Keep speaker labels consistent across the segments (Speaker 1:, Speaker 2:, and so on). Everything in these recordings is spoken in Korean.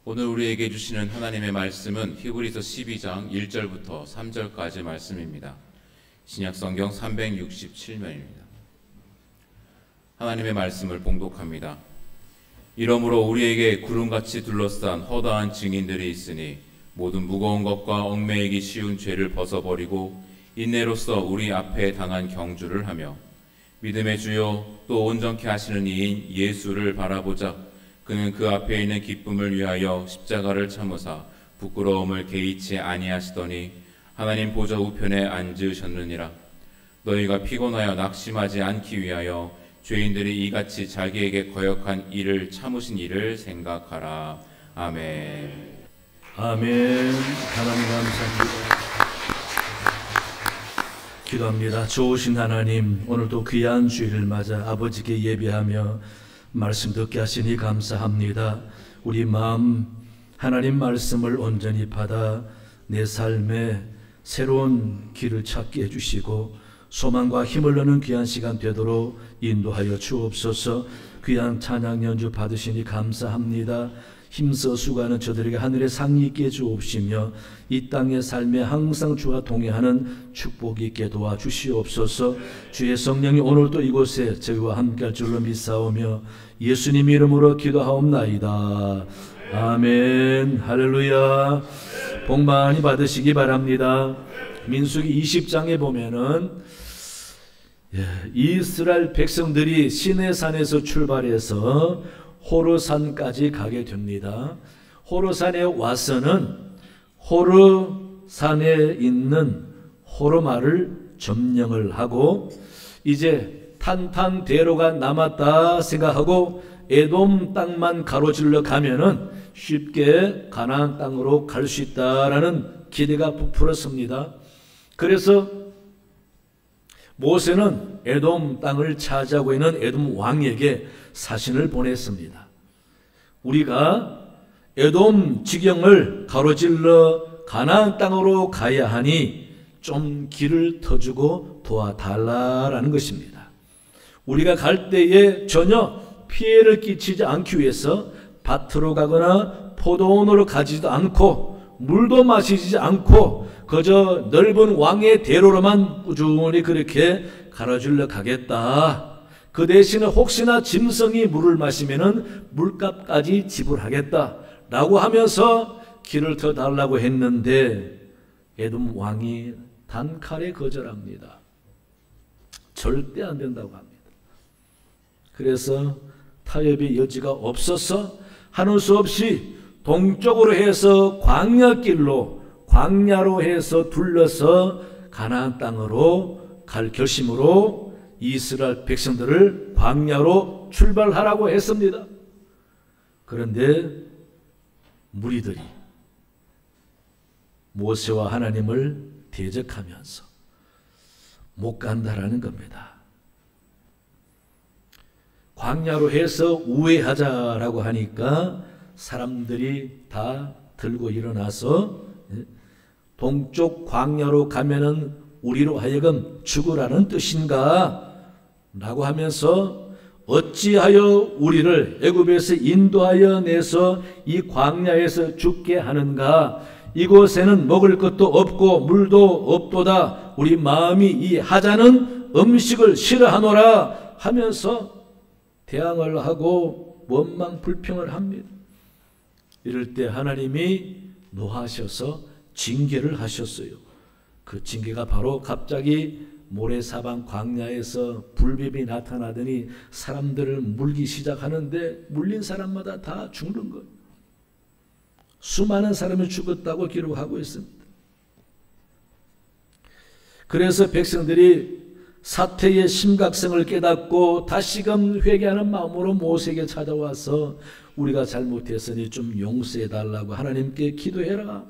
Speaker 1: 오늘 우리에게 주시는 하나님의 말씀은 히브리서 12장 1절부터 3절까지 말씀입니다. 신약성경 367면입니다. 하나님의 말씀을 봉독합니다. 이러므로 우리에게 구름같이 둘러싼 허다한 증인들이 있으니 모든 무거운 것과 얽매이기 쉬운 죄를 벗어버리고 인내로써 우리 앞에 당한 경주를 하며 믿음의 주요 또 온전케 하시는 이인 예수를 바라보자. 그는 그 앞에 있는 기쁨을 위하여 십자가를 참으사 부끄러움을 개의치 아니하시더니 하나님 보좌 우편에 앉으셨느니라. 너희가 피곤하여 낙심하지 않기 위하여 죄인들이 이같이 자기에게 거역한 일을 참으신 일을 생각하라. 아멘.
Speaker 2: 아멘. 하나님 감사합니다. 기도합니다. 좋으신 하나님, 오늘도 귀한 주일을 맞아 아버지께 예배하며 말씀 듣게 하시니 감사합니다. 우리 마음 하나님 말씀을 온전히 받아 내 삶에 새로운 길을 찾게 해주시고 소망과 힘을 얻는 귀한 시간 되도록 인도하여 주옵소서. 귀한 찬양 연주 받으시니 감사합니다. 힘써 수고하는 저들에게 하늘의 상이 있게 주옵시며 이 땅의 삶에 항상 주와 동행하는 축복이 있게 도와주시옵소서. 주의 성령이 오늘도 이곳에 저희와 함께할 줄로 믿사오며 예수님 이름으로 기도하옵나이다. 아멘. 할렐루야. 복 많이 받으시기 바랍니다. 민수기 20장에 보면은 이스라엘 백성들이 시내산에서 출발해서 호르산까지 가게 됩니다. 호르산에 와서는 호르산에 있는 호르마를 점령을 하고 이제 탄탄대로가 남았다 생각하고 에돔 땅만 가로질러 가면은 쉽게 가나안 땅으로 갈 수 있다라는 기대가 부풀었습니다. 그래서 모세는 에돔 땅을 차지하고 있는 에돔 왕에게 사신을 보냈습니다. 우리가 에돔 지경을 가로질러 가나안 땅으로 가야 하니 좀 길을 터주고 도와달라라는 것입니다. 우리가 갈 때에 전혀 피해를 끼치지 않기 위해서 밭으로 가거나 포도원으로 가지도 않고 물도 마시지 않고 그저 넓은 왕의 대로로만 꾸준히 그렇게 가로질러 가겠다. 그 대신에 혹시나 짐승이 물을 마시면은 물값까지 지불하겠다 라고 하면서 길을 터 달라고 했는데 에돔 왕이 단칼에 거절합니다. 절대 안 된다고 합니다. 그래서 타협의 여지가 없어서 하는 수 없이 동쪽으로 해서 광야로 해서 둘러서 가나안 땅으로 갈 결심으로 이스라엘 백성들을 광야로 출발하라고 했습니다. 그런데 무리들이 모세와 하나님을 대적하면서 못 간다라는 겁니다. 광야로 해서 우회하자라고 하니까 사람들이 다 들고 일어나서 동쪽 광야로 가면은 우리로 하여금 죽으라는 뜻인가? 라고 하면서 어찌하여 우리를 애굽에서 인도하여 내서 이 광야에서 죽게 하는가? 이곳에는 먹을 것도 없고 물도 없도다. 우리 마음이 이 하자는 음식을 싫어하노라 하면서 대항을 하고 원망 불평을 합니다. 이럴 때 하나님이 노하셔서 징계를 하셨어요. 그 징계가 바로 갑자기 모래사방 광야에서 불뱀이 나타나더니 사람들을 물기 시작하는데 물린 사람마다 다 죽는 거예요. 수많은 사람이 죽었다고 기록하고 있습니다. 그래서 백성들이 사태의 심각성을 깨닫고 다시금 회개하는 마음으로 모세에게 찾아와서 우리가 잘못했으니 좀 용서해달라고 하나님께 기도해라.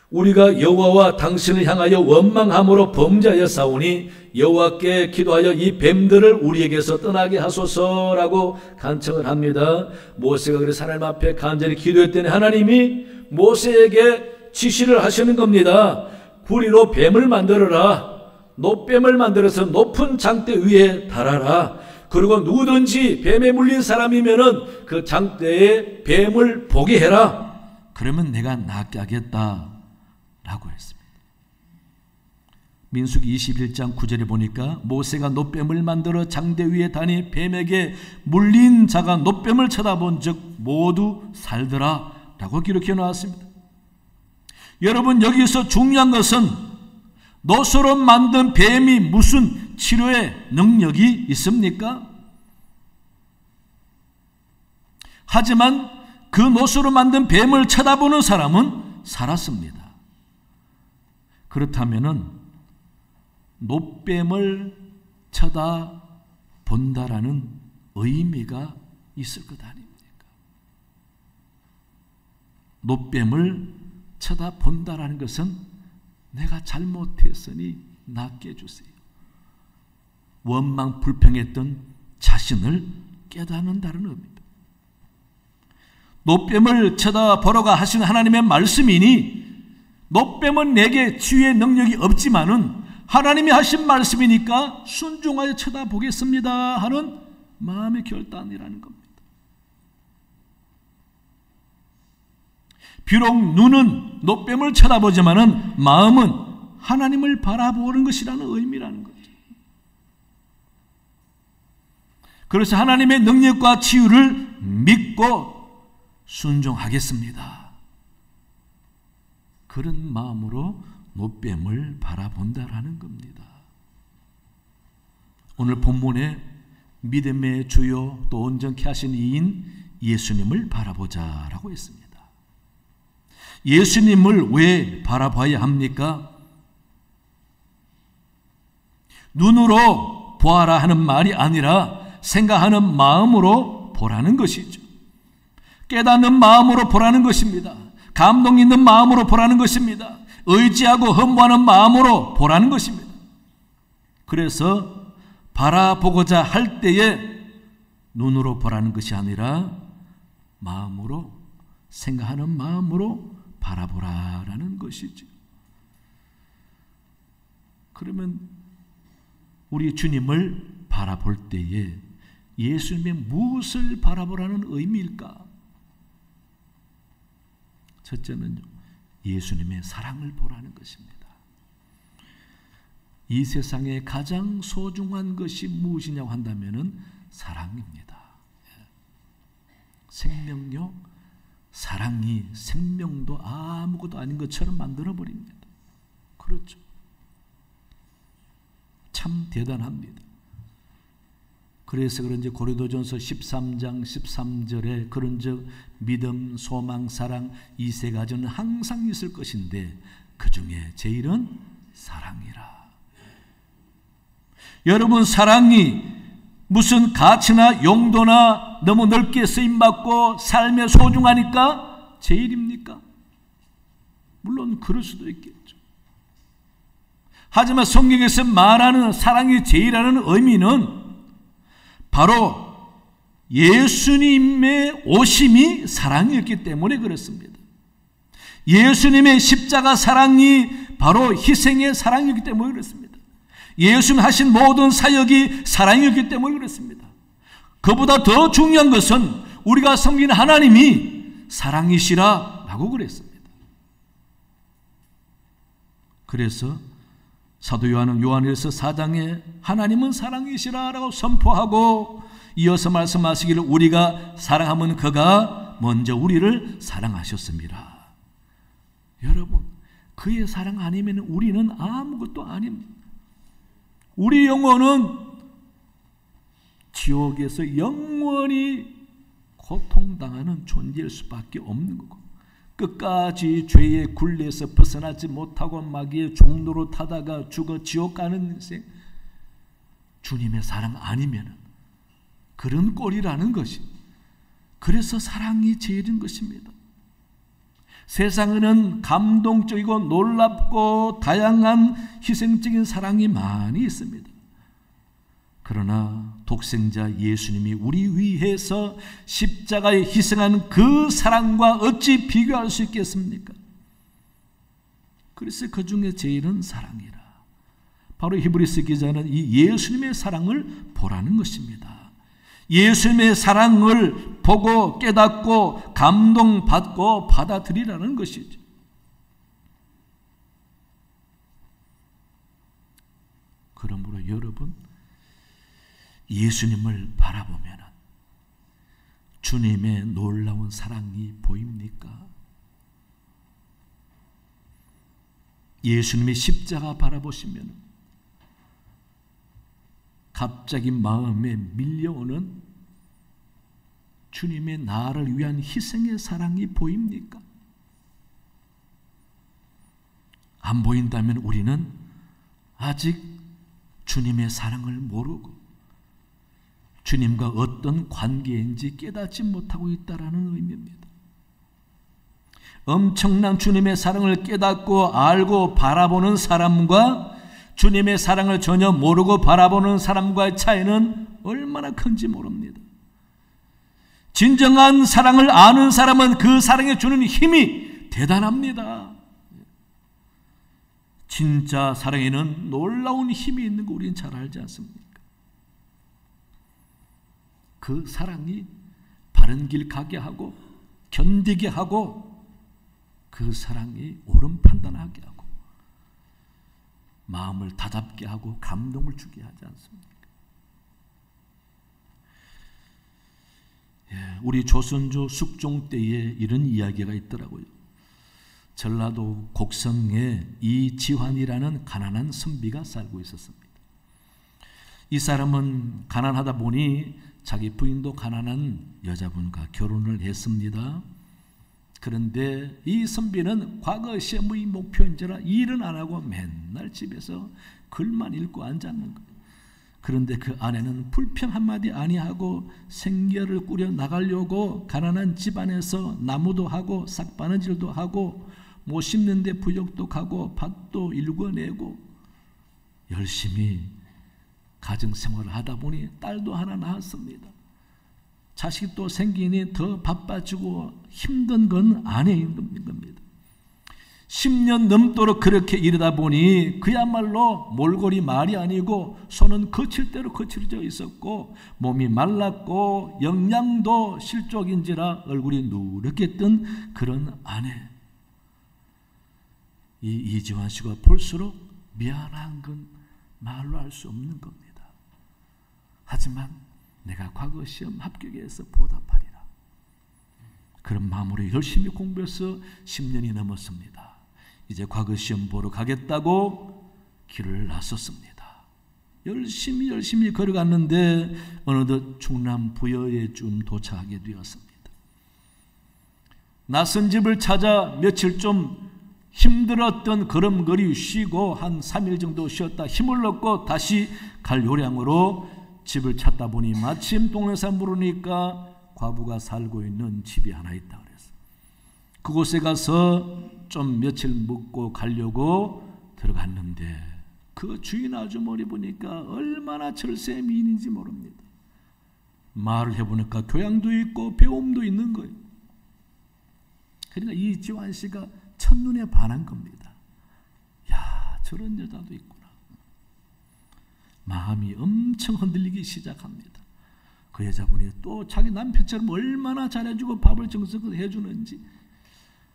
Speaker 2: 우리가 여호와와 당신을 향하여 원망함으로 범죄하여 싸우니 여호와께 기도하여 이 뱀들을 우리에게서 떠나게 하소서라고 간청을 합니다. 모세가 그래서 하나님 앞에 간절히 기도했더니 하나님이 모세에게 지시를 하시는 겁니다. 구리로 뱀을 만들어라. 노뱀을 만들어서 높은 장대 위에 달아라. 그리고 누구든지 뱀에 물린 사람이면은 그 장대에 뱀을 보게 해라. 그러면 내가 낫게 하겠다 라고 했습니다. 민수기 21장 9절에 보니까 모세가 놋뱀을 만들어 장대 위에 다니 뱀에게 물린 자가 놋뱀을 쳐다본 즉 모두 살더라 라고 기록해 놓았습니다. 여러분, 여기서 중요한 것은 놋으로 만든 뱀이 무슨 치료의 능력이 있습니까? 하지만 그 놋으로 만든 뱀을 쳐다보는 사람은 살았습니다. 그렇다면은 놋뱀을 쳐다본다라는 의미가 있을 것 아닙니까? 놋뱀을 쳐다본다라는 것은 내가 잘못했으니 낫게 해주세요. 원망 불평했던 자신을 깨닫는다는 의미입니다. 놋뱀을 쳐다보라고 하신 하나님의 말씀이니 놋뱀은 내게 치유의 능력이 없지만은 하나님이 하신 말씀이니까 순종하여 쳐다보겠습니다 하는 마음의 결단이라는 겁니다. 비록 눈은 놋뱀을 쳐다보지만은 마음은 하나님을 바라보는 것이라는 의미라는 거죠. 그래서 하나님의 능력과 치유를 믿고 순종하겠습니다. 그런 마음으로 놋뱀을 바라본다라는 겁니다. 오늘 본문에 믿음의 주요 또 온전케 하신 이인 예수님을 바라보자라고 했습니다. 예수님을 왜 바라봐야 합니까? 눈으로 보아라 하는 말이 아니라 생각하는 마음으로 보라는 것이죠. 깨닫는 마음으로 보라는 것입니다. 감동 있는 마음으로 보라는 것입니다. 의지하고 흠모하는 마음으로 보라는 것입니다. 그래서 바라보고자 할 때에 눈으로 보라는 것이 아니라 마음으로, 생각하는 마음으로 바라보라라는 것이죠. 그러면 우리 주님을 바라볼 때에 예수님의 무엇을 바라보라는 의미일까? 첫째는요, 예수님의 사랑을 보라는 것입니다. 이 세상에 가장 소중한 것이 무엇이냐고 한다면 사랑입니다. 생명력, 사랑이 생명도 아무것도 아닌 것처럼 만들어버립니다. 그렇죠. 참 대단합니다. 그래서 그런지 고린도전서 13장 13절에 그런즉 믿음, 소망, 사랑 이 세 가지는 항상 있을 것인데 그 중에 제일은 사랑이라. 여러분, 사랑이 무슨 가치나 용도나 너무 넓게 쓰임받고 삶에 소중하니까 제일입니까? 물론 그럴 수도 있겠죠. 하지만 성경에서 말하는 사랑이 제일이라는 의미는 바로 예수님의 오심이 사랑이었기 때문에 그렇습니다. 예수님의 십자가 사랑이 바로 희생의 사랑이었기 때문에 그렇습니다. 예수님 하신 모든 사역이 사랑이었기 때문에 그렇습니다. 그보다 더 중요한 것은 우리가 섬기는 하나님이 사랑이시라라고 그랬습니다. 그래서 사도 요한은 요한일서 4장에 하나님은 사랑이시라라고 선포하고 이어서 말씀하시기를 우리가 사랑하면 그가 먼저 우리를 사랑하셨습니다. 여러분, 그의 사랑 아니면 우리는 아무것도 아닙니다. 우리 영혼은 지옥에서 영원히 고통당하는 존재일 수밖에 없는 거고 끝까지 죄의 굴레에서 벗어나지 못하고 마귀의 종로로 타다가 죽어 지옥 가는 인생, 주님의 사랑 아니면 그런 꼴이라는 것이. 그래서 사랑이 제일인 것입니다. 세상에는 감동적이고 놀랍고 다양한 희생적인 사랑이 많이 있습니다. 그러나 독생자 예수님이 우리 위해서 십자가에 희생한 그 사랑과 어찌 비교할 수 있겠습니까? 그래서 그 중에 제일은 사랑이라. 바로 히브리서 기자는 이 예수님의 사랑을 보라는 것입니다. 예수님의 사랑을 보고 깨닫고 감동받고 받아들이라는 것이죠. 그러므로 여러분, 예수님을 바라보면 주님의 놀라운 사랑이 보입니까? 예수님의 십자가 바라보시면 갑자기 마음에 밀려오는 주님의 나를 위한 희생의 사랑이 보입니까? 안 보인다면 우리는 아직 주님의 사랑을 모르고 주님과 어떤 관계인지 깨닫지 못하고 있다는 의미입니다. 엄청난 주님의 사랑을 깨닫고 알고 바라보는 사람과 주님의 사랑을 전혀 모르고 바라보는 사람과의 차이는 얼마나 큰지 모릅니다. 진정한 사랑을 아는 사람은 그 사랑에 주는 힘이 대단합니다. 진짜 사랑에는 놀라운 힘이 있는 거 우리는 잘 알지 않습니까? 그 사랑이 바른 길 가게 하고 견디게 하고 그 사랑이 옳은 판단하게 하고 마음을 다잡게 하고 감동을 주게 하지 않습니까? 우리 조선조 숙종 때에 이런 이야기가 있더라고요. 전라도 곡성에 이지환이라는 가난한 선비가 살고 있었습니다. 이 사람은 가난하다 보니 자기 부인도 가난한 여자분과 결혼을 했습니다. 그런데 이 선비는 과거 시험의 목표인지라 일은 안 하고 맨날 집에서 글만 읽고 앉았는 거예요. 그런데 그 아내는 불평 한마디 아니하고 생계를 꾸려 나가려고 가난한 집안에서 나무도 하고 싹바느질도 하고 못 심는데 부역도 가고 밭도 일궈내고 열심히 가정생활을 하다 보니 딸도 하나 낳았습니다. 자식도 생기니 더 바빠지고 힘든 건 아내인 겁니다. 10년 넘도록 그렇게 이르다 보니 그야말로 몰골이 말이 아니고 손은 거칠 대로 거칠어져 있었고 몸이 말랐고 영양도 실족인지라 얼굴이 누렇게 뜬 그런 아내. 이 이지환 씨가 볼수록 미안한 건 말로 할 수 없는 겁니다. 하지만 내가 과거 시험 합격해서 보답하리라. 그런 마음으로 열심히 공부해서 10년이 넘었습니다. 이제 과거 시험 보러 가겠다고 길을 나섰습니다. 열심히 걸어갔는데 어느덧 충남 부여에 좀 도착하게 되었습니다. 낯선 집을 찾아 며칠 좀 힘들었던 걸음걸이 쉬고 한 3일 정도 쉬었다 힘을 얻고 다시 갈 요량으로 집을 찾다 보니 마침 동네 사람 물으니까 과부가 살고 있는 집이 하나 있다 그랬어. 그곳에 가서 좀 며칠 묵고 가려고 들어갔는데 그 주인 아주머니 보니까 얼마나 철새 미인인지 모릅니다. 말을 해보니까 교양도 있고 배움도 있는 거예요. 그러니까 이지환 씨가 첫눈에 반한 겁니다. 야, 저런 여자도 있구나. 마음이 엄청 흔들리기 시작합니다. 그 여자분이 또 자기 남편처럼 얼마나 잘해주고 밥을 정성껏 해주는지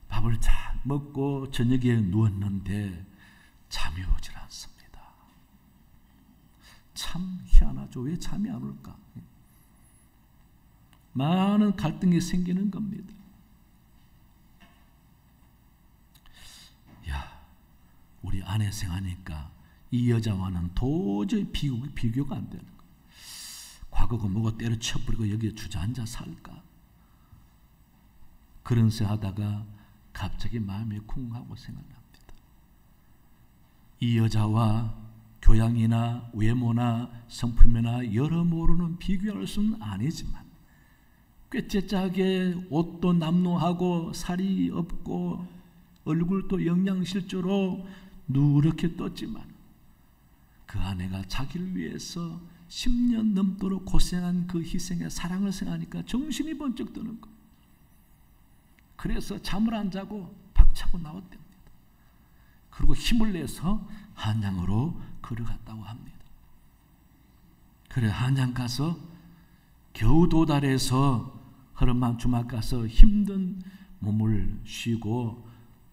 Speaker 2: 밥을 잘 먹고 저녁에 누웠는데 잠이 오질 않습니다. 참 희한하죠. 왜 잠이 안 올까? 많은 갈등이 생기는 겁니다. 야, 우리 아내 생하니까 이 여자와는 도저히 비교가 안 되는 거예요. 과거가 뭐가 때려쳐버리고 여기에 주저앉아 살까? 그런 새 하다가 갑자기 마음이 쿵하고 생각납니다. 이 여자와 교양이나 외모나 성품이나 여러모로는 비교할 수는 아니지만 꾀째짜게 옷도 남루하고 살이 없고 얼굴도 영양실조로 누렇게 떴지만 그 아내가 자기를 위해서 10년 넘도록 고생한 그 희생의 사랑을 생각하니까 정신이 번쩍 드는 거예요. 그래서 잠을 안 자고 박차고 나왔답니다. 그리고 힘을 내서 한양으로 걸어갔다고 합니다. 그래 한양 가서 겨우 도달해서 허름한 주막 가서 힘든 몸을 쉬고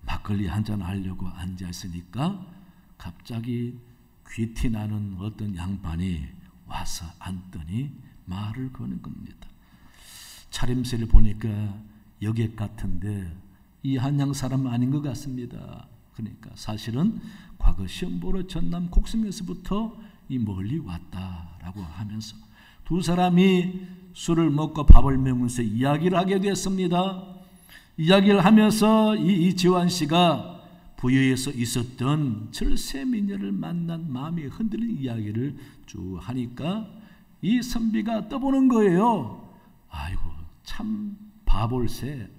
Speaker 2: 막걸리 한잔 하려고 앉아 있으니까 갑자기 귀티 나는 어떤 양반이 와서 앉더니 말을 거는 겁니다. 차림새를 보니까 여객 같은데 이 한양 사람 아닌 것 같습니다. 그러니까 사실은 과거 시험 보러 전남 곡성에서부터 이 멀리 왔다라고 하면서 두 사람이 술을 먹고 밥을 먹으면서 이야기를 하게 됐습니다. 이야기를 하면서 이지환 씨가 부여에서 있었던 철새 미녀를 만난 마음이 흔들린 이야기를 쭉 하니까 이 선비가 떠보는 거예요. 아이고 참 바볼세.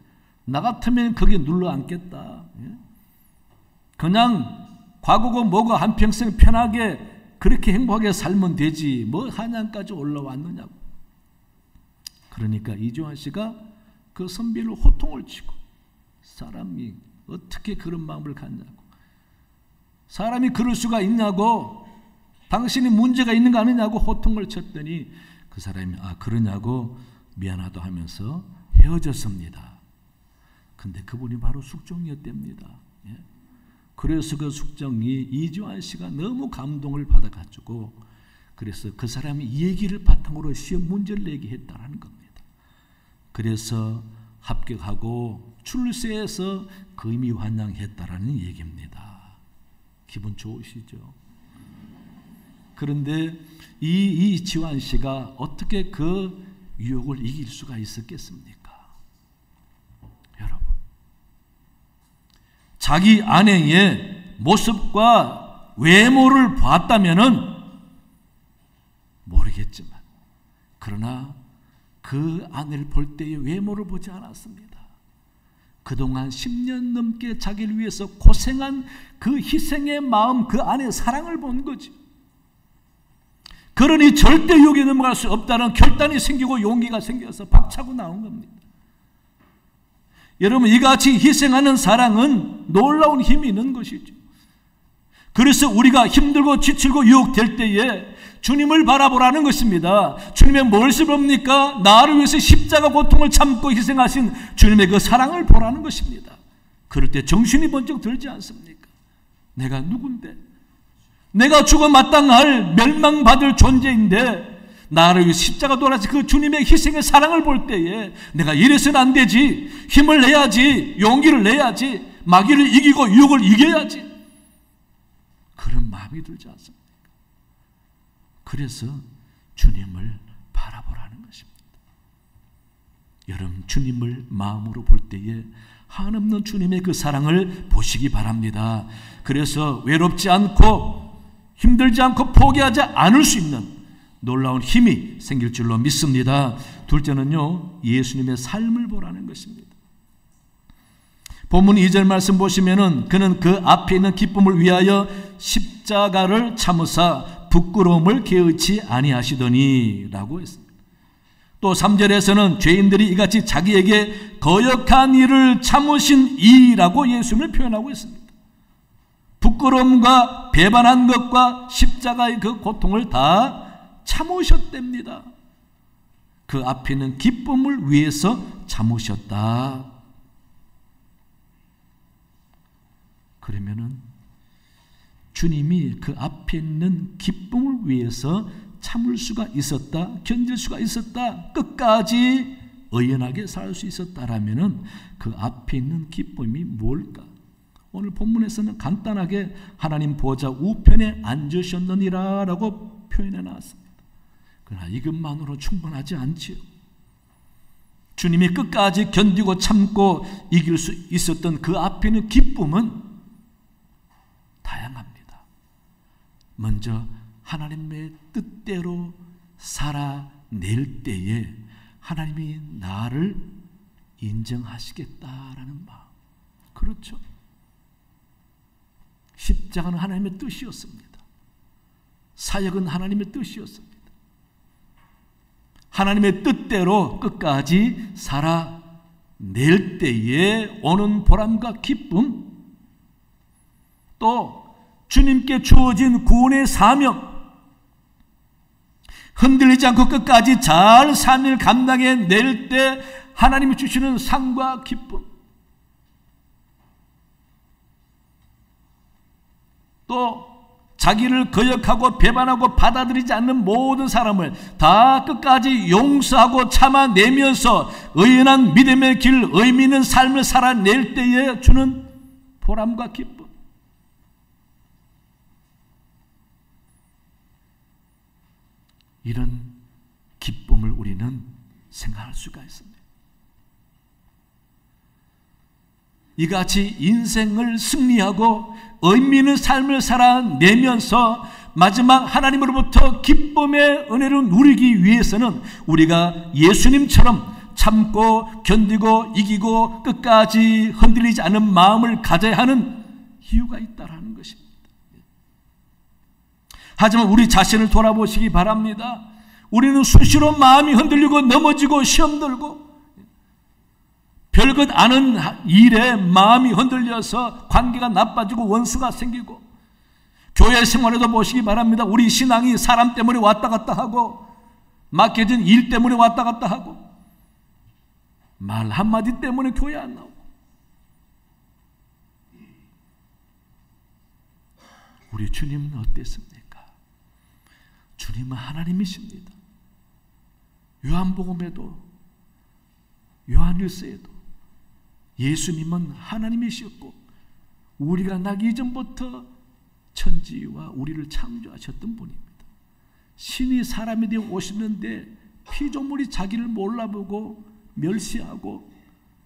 Speaker 2: 나 같으면 거기 눌러 앉겠다. 그냥 과거고 뭐고 한평생 편하게 그렇게 행복하게 살면 되지 뭐 한양까지 올라왔느냐고. 그러니까 이지환 씨가 그 선비를 호통을 치고 사람이 어떻게 그런 마음을 갖냐고. 사람이 그럴 수가 있냐고. 당신이 문제가 있는 거 아니냐고 호통을 쳤더니 그 사람이 그러냐고 미안하다 하면서 헤어졌습니다. 근데 그분이 바로 숙종이었답니다. 그래서 그 숙종이 이지환 씨가 너무 감동을 받아가지고 그래서 그 사람이 이 얘기를 바탕으로 시험 문제를 내게 했다라는 겁니다. 그래서 합격하고 출세해서 금이환양했다라는 얘기입니다. 기분 좋으시죠? 그런데 이 지환 씨가 어떻게 그 유혹을 이길 수가 있었겠습니까? 여러분, 자기 아내의 모습과 외모를 봤다면은 모르겠지만 그러나 그 아내를 볼 때의 외모를 보지 않았습니다. 그동안 10년 넘게 자기를 위해서 고생한 그 희생의 마음, 그 안에 사랑을 본 거지. 그러니 절대 유혹에 넘어갈 수 없다는 결단이 생기고 용기가 생겨서 박차고 나온 겁니다. 여러분, 이같이 희생하는 사랑은 놀라운 힘이 있는 것이죠. 그래서 우리가 힘들고 지치고 유혹될 때에 주님을 바라보라는 것입니다. 주님의 무엇을 봅니까? 나를 위해서 십자가 고통을 참고 희생하신 주님의 그 사랑을 보라는 것입니다. 그럴 때 정신이 번쩍 들지 않습니까? 내가 누군데? 내가 죽어 마땅할 멸망받을 존재인데 나를 위해 십자가 돌아서 그 주님의 희생의 사랑을 볼 때에 내가 이래서는 안 되지. 힘을 내야지. 용기를 내야지. 마귀를 이기고 유혹을 이겨야지. 그런 마음이 들지 않습니까? 그래서 주님을 바라보라는 것입니다. 여러분, 주님을 마음으로 볼 때에 한없는 주님의 그 사랑을 보시기 바랍니다. 그래서 외롭지 않고 힘들지 않고 포기하지 않을 수 있는 놀라운 힘이 생길 줄로 믿습니다. 둘째는요, 예수님의 삶을 보라는 것입니다. 본문 2절 말씀 보시면은 그는 그 앞에 있는 기쁨을 위하여 십자가를 참으사 부끄러움을 개의치 아니하시더니 라고 했습니다. 또 3절에서는 죄인들이 이같이 자기에게 거역한 일을 참으신 이라고 예수님을 표현하고 있습니다. 부끄러움과 배반한 것과 십자가의 그 고통을 다 참으셨답니다. 그 앞에 있는 기쁨을 위해서 참으셨다. 그러면은 주님이 그 앞에 있는 기쁨을 위해서 참을 수가 있었다, 견딜 수가 있었다, 끝까지 의연하게 살 수 있었다라면은 그 앞에 있는 기쁨이 뭘까? 오늘 본문에서는 간단하게 하나님 보좌 우편에 앉으셨느니라 라고 표현해 놨습니다. 그러나 이것만으로 충분하지 않지요. 주님이 끝까지 견디고 참고 이길 수 있었던 그 앞에 있는 기쁨은 다양합니다. 먼저 하나님의 뜻대로 살아낼 때에 하나님이 나를 인정하시겠다라는 마음. 그렇죠. 십자가는 하나님의 뜻이었습니다. 사역은 하나님의 뜻이었습니다. 하나님의 뜻대로 끝까지 살아낼 때에 오는 보람과 기쁨, 또 주님께 주어진 구원의 사명, 흔들리지 않고 끝까지 잘 삶을 감당해낼 때 하나님이 주시는 상과 기쁨, 또 자기를 거역하고 배반하고 받아들이지 않는 모든 사람을 다 끝까지 용서하고 참아내면서 의연한 믿음의 길, 의미 있는 삶을 살아낼 때에 주는 보람과 기쁨, 이런 기쁨을 우리는 생각할 수가 있습니다. 이같이 인생을 승리하고 의미 있는 삶을 살아내면서 마지막 하나님으로부터 기쁨의 은혜를 누리기 위해서는 우리가 예수님처럼 참고 견디고 이기고 끝까지 흔들리지 않은 마음을 가져야 하는 이유가 있다라는 것입니다. 하지만 우리 자신을 돌아보시기 바랍니다. 우리는 수시로 마음이 흔들리고 넘어지고 시험 들고 별것 아는 일에 마음이 흔들려서 관계가 나빠지고 원수가 생기고, 교회 생활에도 보시기 바랍니다. 우리 신앙이 사람 때문에 왔다 갔다 하고 맡겨진 일 때문에 왔다 갔다 하고 말 한마디 때문에 교회 안 나오고, 우리 주님은 어땠습니까? 주님은 하나님이십니다. 요한복음에도 요한일서에도 예수님은 하나님이셨고 우리가 나기 이전부터 천지와 우리를 창조하셨던 분입니다. 신이 사람이 되어 오시는데 피조물이 자기를 몰라보고 멸시하고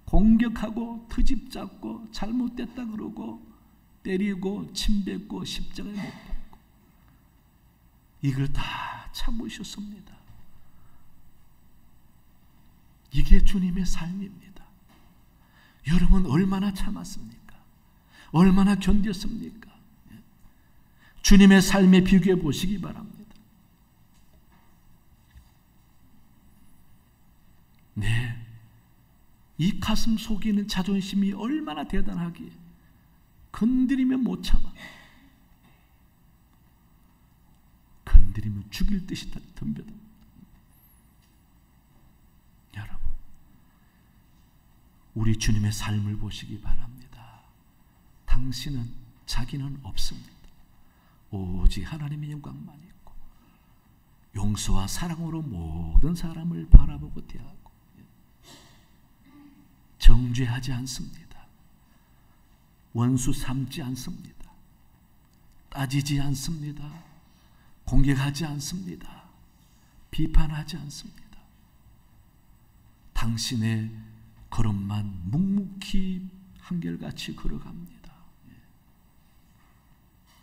Speaker 2: 공격하고 트집잡고 잘못됐다 그러고 때리고 침뱉고 십자가에 못 박고 이걸 다 참으셨습니다. 이게 주님의 삶입니다. 여러분 얼마나 참았습니까? 얼마나 견뎠습니까? 주님의 삶에 비교해 보시기 바랍니다. 네, 이 가슴 속에 있는 자존심이 얼마나 대단하기에 건드리면 못 참아. 건드리면 죽일 듯이 덤벼듭니다. 여러분, 우리 주님의 삶을 보시기 바랍니다. 당신은 자기는 없습니다. 오직 하나님의 영광만 있고 용서와 사랑으로 모든 사람을 바라보고 대하고 정죄하지 않습니다. 원수 삼지 않습니다. 따지지 않습니다. 공격하지 않습니다. 비판하지 않습니다. 당신의 걸음만 묵묵히 한결같이 걸어갑니다.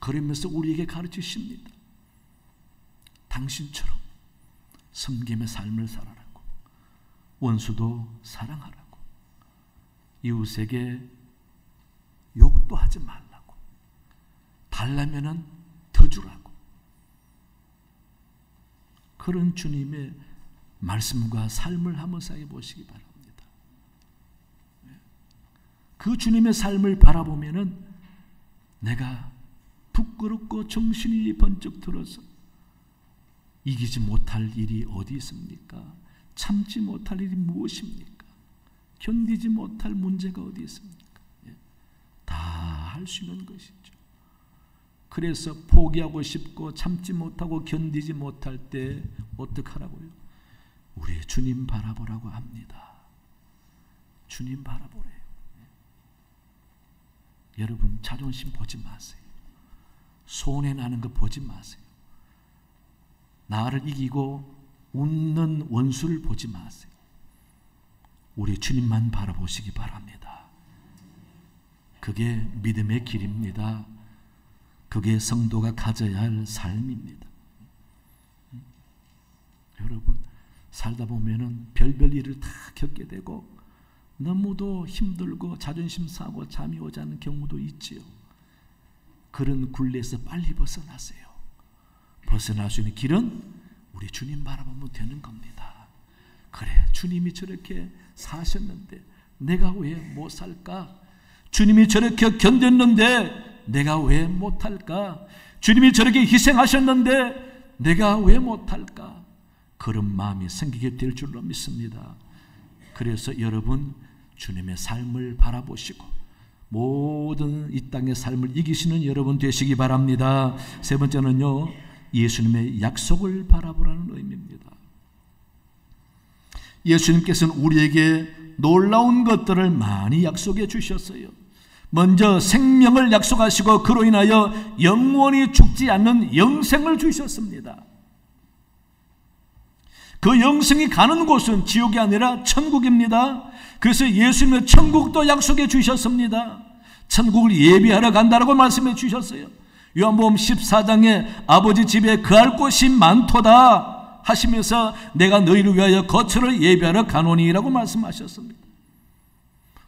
Speaker 2: 그러면서 우리에게 가르치십니다. 당신처럼 섬김의 삶을 살아라고, 원수도 사랑하라고, 이웃에게 욕도 하지 말라고, 달라면은 더 주라고. 그런 주님의 말씀과 삶을 한번 생각해 보시기 바랍니다. 그 주님의 삶을 바라보면은 내가 부끄럽고 정신이 번쩍 들어서 이기지 못할 일이 어디 있습니까? 참지 못할 일이 무엇입니까? 견디지 못할 문제가 어디 있습니까? 다 할 수 있는 것이죠. 그래서 포기하고 싶고 참지 못하고 견디지 못할 때 어떡하라고요? 우리 주님 바라보라고 합니다. 주님 바라보래요. 여러분 자존심 보지 마세요. 손해 나는 거 보지 마세요. 나를 이기고 웃는 원수를 보지 마세요. 우리 주님만 바라보시기 바랍니다. 그게 믿음의 길입니다. 그게 성도가 가져야 할 삶입니다. 여러분 살다 보면은 별별 일을 다 겪게 되고 너무도 힘들고 자존심 상하고 잠이 오지 않는 경우도 있지요. 그런 굴레에서 빨리 벗어나세요. 벗어날 수 있는 길은 우리 주님 바라보면 되는 겁니다. 그래, 주님이 저렇게 사셨는데 내가 왜 못 살까? 주님이 저렇게 견뎠는데 내가 왜 못할까? 주님이 저렇게 희생하셨는데 내가 왜 못할까? 그런 마음이 생기게 될 줄로 믿습니다. 그래서 여러분 주님의 삶을 바라보시고 모든 이 땅의 삶을 이기시는 여러분 되시기 바랍니다. 세 번째는요, 예수님의 약속을 바라보라는 의미입니다. 예수님께서는 우리에게 놀라운 것들을 많이 약속해 주셨어요. 먼저 생명을 약속하시고 그로 인하여 영원히 죽지 않는 영생을 주셨습니다. 그 영생이 가는 곳은 지옥이 아니라 천국입니다. 그래서 예수님의 천국도 약속해 주셨습니다. 천국을 예비하러 간다라고 말씀해 주셨어요. 요한복음 14장에 아버지 집에 거할 곳이 많도다 하시면서 내가 너희를 위하여 거처를 예비하러 가노니라고 말씀하셨습니다.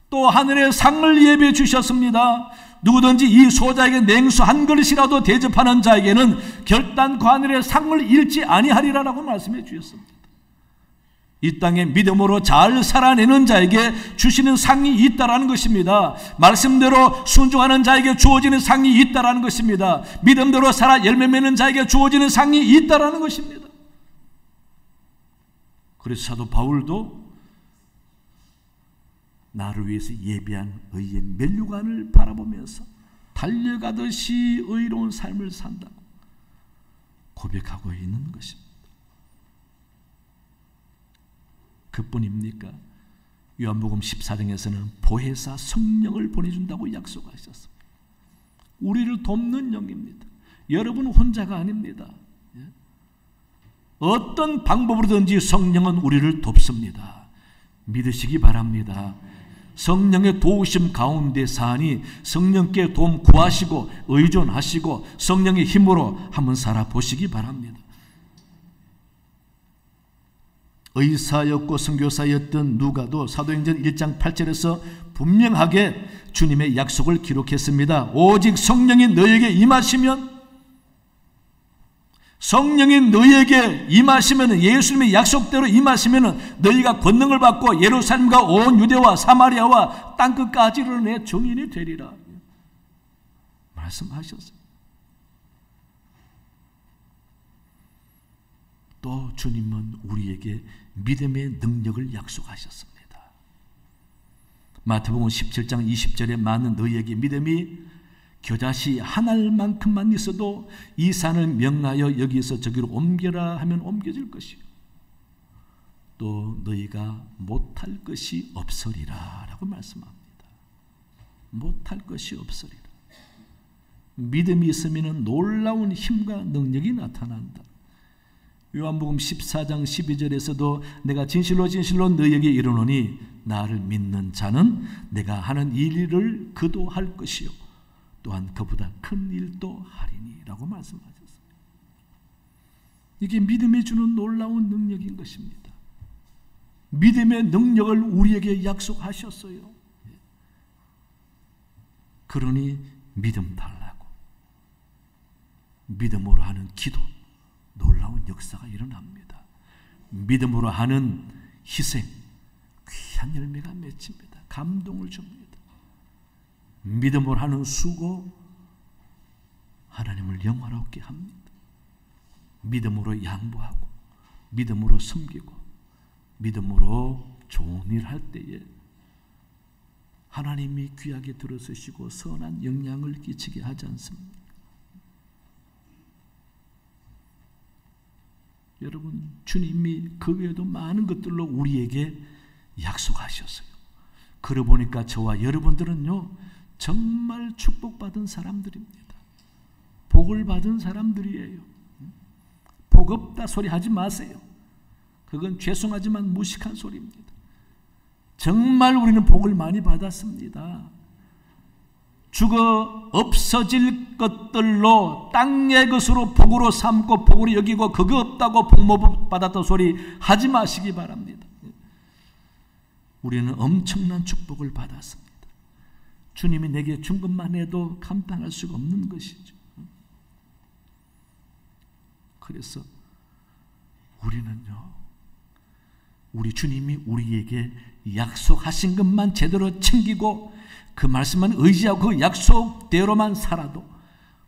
Speaker 2: 또 하늘의 상을 예비해 주셨습니다. 누구든지 이 소자에게 냉수 한 그릇이라도 대접하는 자에게는 결단코 하늘의 상을 잃지 아니하리라라고 말씀해 주셨습니다. 이 땅에 믿음으로 잘 살아내는 자에게 주시는 상이 있다라는 것입니다. 말씀대로 순종하는 자에게 주어지는 상이 있다라는 것입니다. 믿음대로 살아 열매 맺는 자에게 주어지는 상이 있다라는 것입니다. 그래서 사도 바울도 나를 위해서 예비한 의의 면류관을 바라보면서 달려가듯이 의로운 삶을 산다고 고백하고 있는 것입니다. 그뿐입니까? 요한복음 14장에서는 보혜사 성령을 보내준다고 약속하셨습니다. 우리를 돕는 영입니다. 여러분 혼자가 아닙니다. 어떤 방법으로든지 성령은 우리를 돕습니다. 믿으시기 바랍니다. 성령의 도우심 가운데 사니 성령께 도움 구하시고 의존하시고 성령의 힘으로 한번 살아보시기 바랍니다. 의사였고 선교사였던 누가도 사도행전 1장 8절에서 분명하게 주님의 약속을 기록했습니다. 오직 성령이 너에게 임하시면, 성령이 너에게 임하시면, 예수님의 약속대로 임하시면 너희가 권능을 받고 예루살렘과 온 유대와 사마리아와 땅끝까지를 내 증인이 되리라 말씀하셨어요. 또 주님은 우리에게 믿음의 능력을 약속하셨습니다. 마태복음 17장 20절에 많은 너희에게 믿음이 겨자씨 한 알만큼만 있어도 이 산을 명하여 여기서 저기로 옮겨라 하면 옮겨질 것이요 또 너희가 못할 것이 없으리라 라고 말씀합니다. 못할 것이 없으리라. 믿음이 있으면 놀라운 힘과 능력이 나타난다. 요한복음 14장 12절에서도 내가 진실로 진실로 너희에게 이르노니 나를 믿는 자는 내가 하는 일을 그도 할 것이요 또한 그보다 큰 일도 하리니 라고 말씀하셨습니다. 이게 믿음이 주는 놀라운 능력인 것입니다. 믿음의 능력을 우리에게 약속하셨어요. 그러니 믿음 달라고 믿음으로 하는 기도 놀라운 역사가 일어납니다. 믿음으로 하는 희생 귀한 열매가 맺힙니다. 감동을 줍니다. 믿음으로 하는 수고 하나님을 영화롭게 합니다. 믿음으로 양보하고 믿음으로 섬기고 믿음으로 좋은 일 할 때에 하나님이 귀하게 들어서시고 선한 영향을 끼치게 하지 않습니까? 여러분 주님이 그 외에도 많은 것들로 우리에게 약속하셨어요. 그러고 보니까 저와 여러분들은요 정말 축복받은 사람들입니다. 복을 받은 사람들이에요. 복 없다 소리 하지 마세요. 그건 죄송하지만 무식한 소리입니다. 정말 우리는 복을 많이 받았습니다. 죽어 없어질 것들로 땅의 것으로 복으로 삼고 복으로 여기고 그거 없다고 복 못 받았다 소리 하지 마시기 바랍니다. 우리는 엄청난 축복을 받았습니다. 주님이 내게 준 것만 해도 감당할 수가 없는 것이죠. 그래서 우리는요 우리 주님이 우리에게 약속하신 것만 제대로 챙기고 그 말씀만 의지하고 그 약속대로만 살아도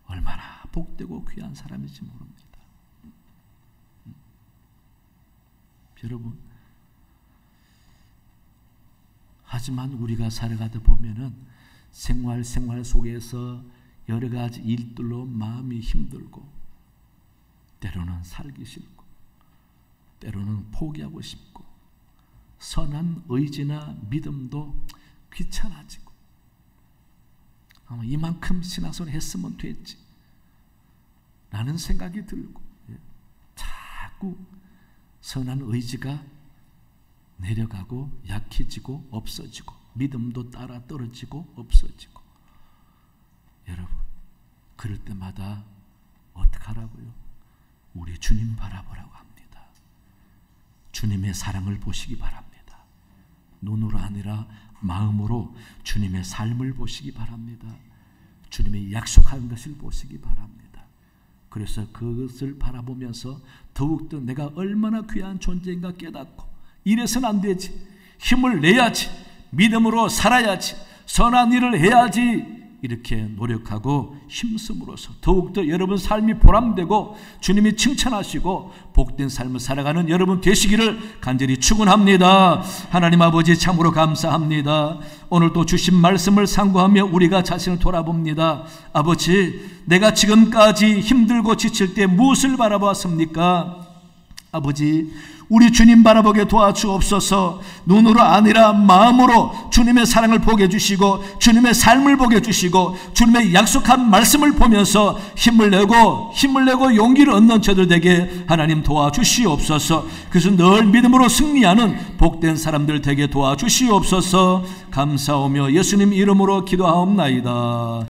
Speaker 2: 얼마나 복되고 귀한 사람인지 모릅니다. 여러분. 하지만 우리가 살아가다 보면은 생활 속에서 여러 가지 일들로 마음이 힘들고, 때로는 살기 싫고, 때로는 포기하고 싶고, 선한 의지나 믿음도 귀찮아지고, 이만큼 신앙생활 했으면 됐지 라는 생각이 들고, 자꾸 선한 의지가 내려가고 약해지고 없어지고, 믿음도 따라 떨어지고 없어지고. 여러분, 그럴 때마다 어떡하라고요? 우리 주님 바라보라고 합니다. 주님의 사랑을 보시기 바랍니다. 눈으로 아니라 마음으로 주님의 삶을 보시기 바랍니다. 주님의 약속한 것을 보시기 바랍니다. 그래서 그것을 바라보면서 더욱더 내가 얼마나 귀한 존재인가 깨닫고, 이래서는 안 되지, 힘을 내야지, 믿음으로 살아야지, 선한 일을 해야지, 이렇게 노력하고 힘쓰므로써 더욱더 여러분 삶이 보람되고 주님이 칭찬하시고 복된 삶을 살아가는 여러분 되시기를 간절히 축원합니다. 하나님 아버지, 참으로 감사합니다. 오늘도 주신 말씀을 상고하며 우리가 자신을 돌아봅니다. 아버지, 내가 지금까지 힘들고 지칠 때 무엇을 바라보았습니까? 아버지, 우리 주님 바라보게 도와주옵소서. 눈으로 아니라 마음으로 주님의 사랑을 보게 해주시고, 주님의 삶을 보게 해주시고, 주님의 약속한 말씀을 보면서 힘을 내고 용기를 얻는 저들 되게 하나님 도와주시옵소서. 그래서 늘 믿음으로 승리하는 복된 사람들 되게 도와주시옵소서. 감사하며 예수님 이름으로 기도하옵나이다.